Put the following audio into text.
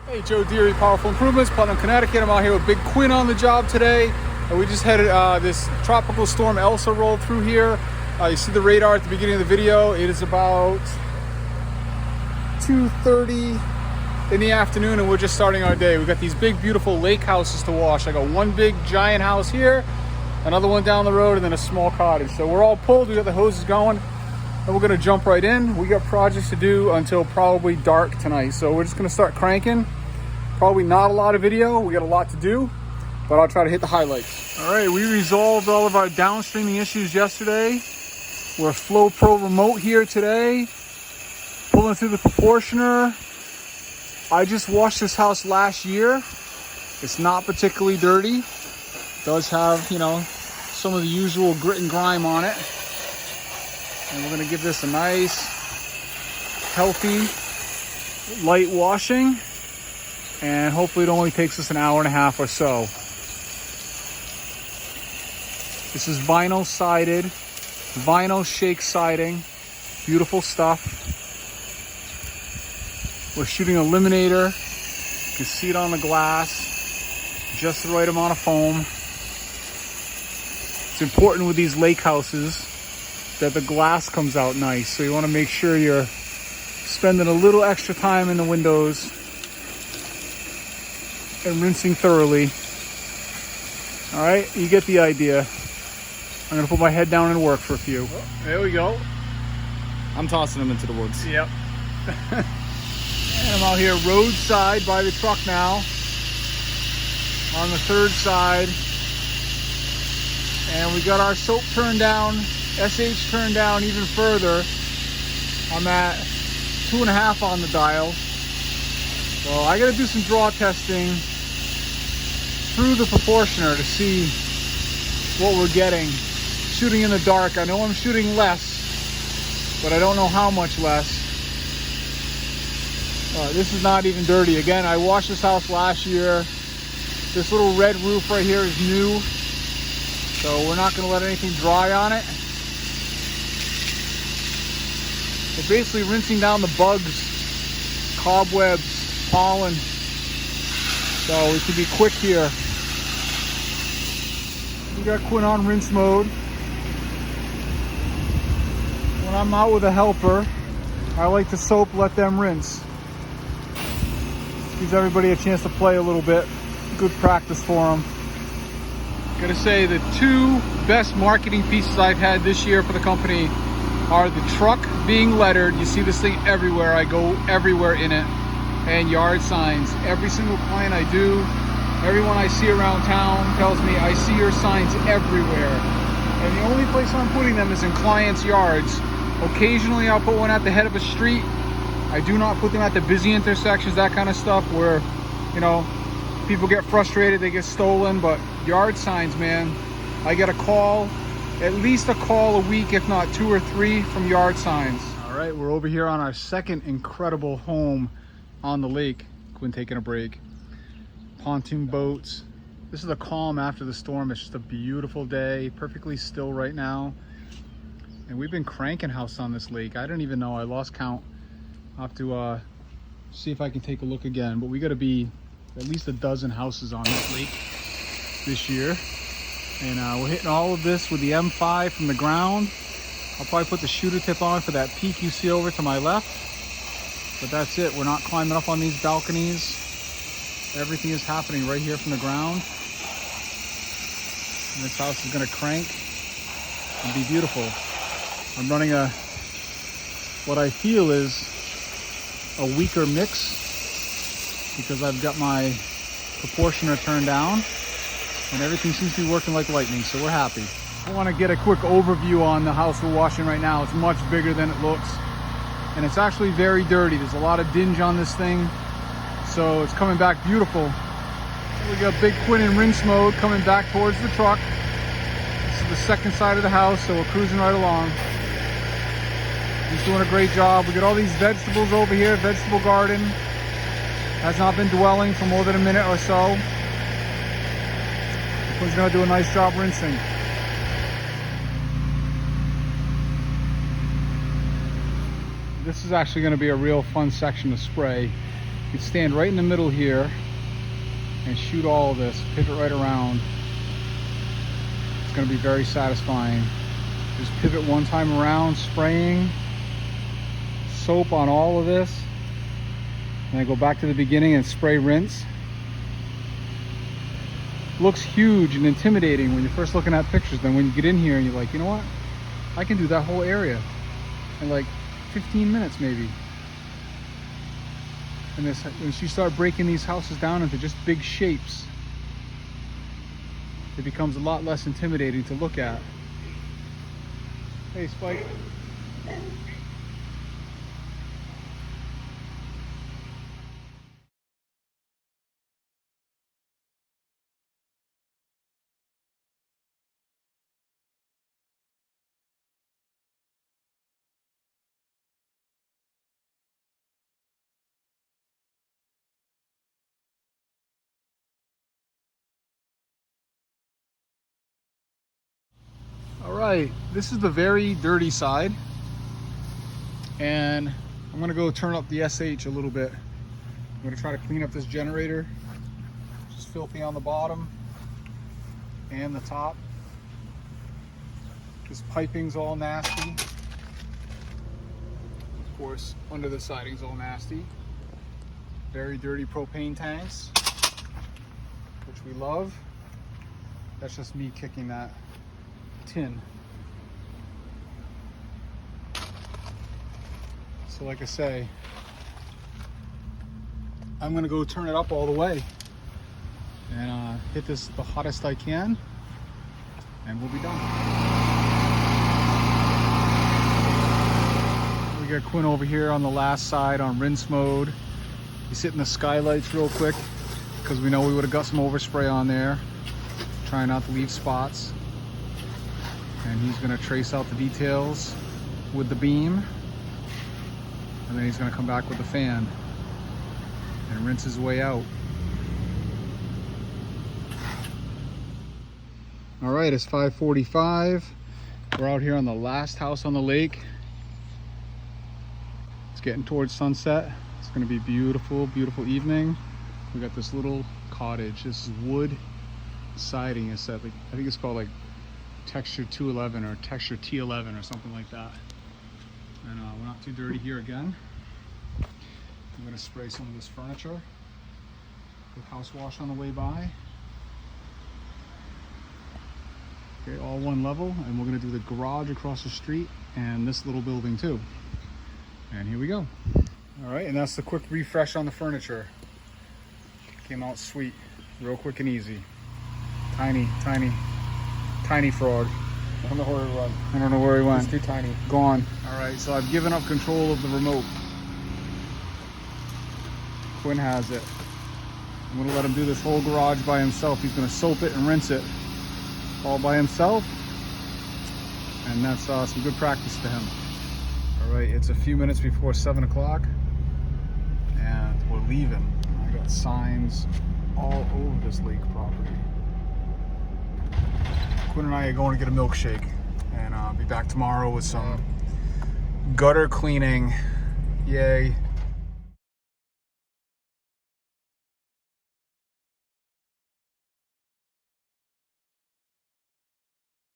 Hey, Joe Deary, Powerful Improvements, Putnam, Connecticut. I'm out here with Big Quinn on the job today. And we just had this tropical storm Elsa rolled through here. You see the radar at the beginning of the video. It is about 2:30 in the afternoon and we're just starting our day. We've got these big, beautiful lake houses to wash. I got one big giant house here, another one down the road, and then a small cottage. So we're all pulled, we got the hoses going, and we're gonna jump right in. We got projects to do until probably dark tonight. So we're just gonna start cranking. Probably not a lot of video, we got a lot to do, but I'll try to hit the highlights. All right, we resolved all of our downstreaming issues yesterday. We're Flow Pro remote here today, pulling through the proportioner. I just washed this house last year. It's not particularly dirty. It does have, you know, some of the usual grit and grime on it. And we're gonna give this a nice, healthy, light washing. And hopefully it only takes us an hour and a half or so. This is vinyl sided, vinyl shake siding, beautiful stuff. We're shooting Eliminator. You can see it on the glass, just the right amount of foam. It's important with these lake houses that the glass comes out nice. So you want to make sure you're spending a little extra time in the windows and rinsing thoroughly. All right, you get the idea. I'm gonna put my head down and work for a few. Oh, there we go. I'm tossing them into the woods. Yep. And I'm out here roadside by the truck now, on the third side. And we got our soap turned down, SH turned down even further. I'm at 2.5 on the dial. So I gotta do some draw testing through the proportioner to see what we're getting. Shooting in the dark, I know I'm shooting less, but I don't know how much less. This is not even dirty. Again, I washed this house last year. This little red roof right here is new, so we're not gonna let anything dry on it. We're basically rinsing down the bugs, cobwebs, pollen, so we can be quick here. We got Quinn on rinse mode. When I'm out with a helper, I like to soap, let them rinse. Gives everybody a chance to play a little bit. Good practice for them. Gotta say, the two best marketing pieces I've had this year for the company are the truck being lettered. You see this thing everywhere. I go everywhere in it. And yard signs. Every single client I do, everyone I see around town tells me I see your signs everywhere. And the only place I'm putting them is in clients' yards. Occasionally I'll put one at the head of a street. I do not put them at the busy intersections, that kind of stuff where, you know, people get frustrated, they get stolen. But yard signs, man, I get a call, at least a call a week, if not 2 or 3 from yard signs. All right, we're over here on our second incredible home on the lake. Quinn taking a break. Pontoon boats. This is a calm after the storm. It's just a beautiful day, perfectly still right now. And we've been cranking house on this lake. I don't even know, I lost count. I'll have to see if I can take a look again, but we got to be at least a dozen houses on this lake this year. And we're hitting all of this with the M5 from the ground. I'll probably put the shooter tip on for that peak you see over to my left. But that's it, we're not climbing up on these balconies. Everything is happening right here from the ground. And this house is gonna crank and be beautiful. I'm running what I feel is a weaker mix because I've got my proportioner turned down and everything seems to be working like lightning, so we're happy. I wanna get a quick overview on the house we're washing right now. It's much bigger than it looks. And it's actually very dirty. There's a lot of dinge on this thing. So it's coming back beautiful. We got Big Quinn in rinse mode coming back towards the truck. This is the second side of the house, so we're cruising right along. He's doing a great job. We got all these vegetables over here, vegetable garden. Has not been dwelling for more than a minute or so. Quinn's gonna do a nice job rinsing. This is actually going to be a real fun section to spray. You could stand right in the middle here and shoot all of this, pivot right around. It's going to be very satisfying. Just pivot one time around, spraying soap on all of this, and then go back to the beginning and spray rinse. Looks huge and intimidating when you're first looking at pictures. Then when you get in here and you're like, you know what? I can do that whole area in like 15 minutes maybe. And this, once you start breaking these houses down into just big shapes, it becomes a lot less intimidating to look at. Hey, Spike. All right, this is the very dirty side, and I'm gonna go turn up the SH a little bit. I'm gonna try to clean up this generator. It's just filthy on the bottom and the top. This piping's all nasty. Of course, under the siding's all nasty. Very dirty propane tanks, which we love. That's just me kicking that tin. So like I say, I'm gonna go turn it up all the way and hit this the hottest I can, and we'll be done. We got Quinn over here on the last side on rinse mode. He's hitting the skylights real quick because we know we would have got some overspray on there. Trying not to leave spots. And he's gonna trace out the details with the beam, and then he's gonna come back with the fan and rinse his way out. All right, it's 5:45. We're out here on the last house on the lake. It's getting towards sunset. It's gonna be beautiful, beautiful evening. We got this little cottage. This is wood siding. It's like, I think it's called like texture 211 or texture T11 or something like that. And we're not too dirty here again. I'm gonna spray some of this furniture with house wash on the way by. Okay, all one level, and we're gonna do the garage across the street and this little building too. And here we go. All right, and that's the quick refresh on the furniture. Came out sweet, real quick and easy. Tiny, tiny, tiny frog. I don't know where he went. I don't know where he went. He's too tiny. Gone. All right, so I've given up control of the remote. Quinn has it. I'm gonna let him do this whole garage by himself. He's gonna soap it and rinse it all by himself. And that's some good practice to him. All right, it's a few minutes before 7 o'clock and we're leaving. I got signs all over this lake property. Quinn and I are going to get a milkshake, and I'll be back tomorrow with some gutter cleaning. Yay.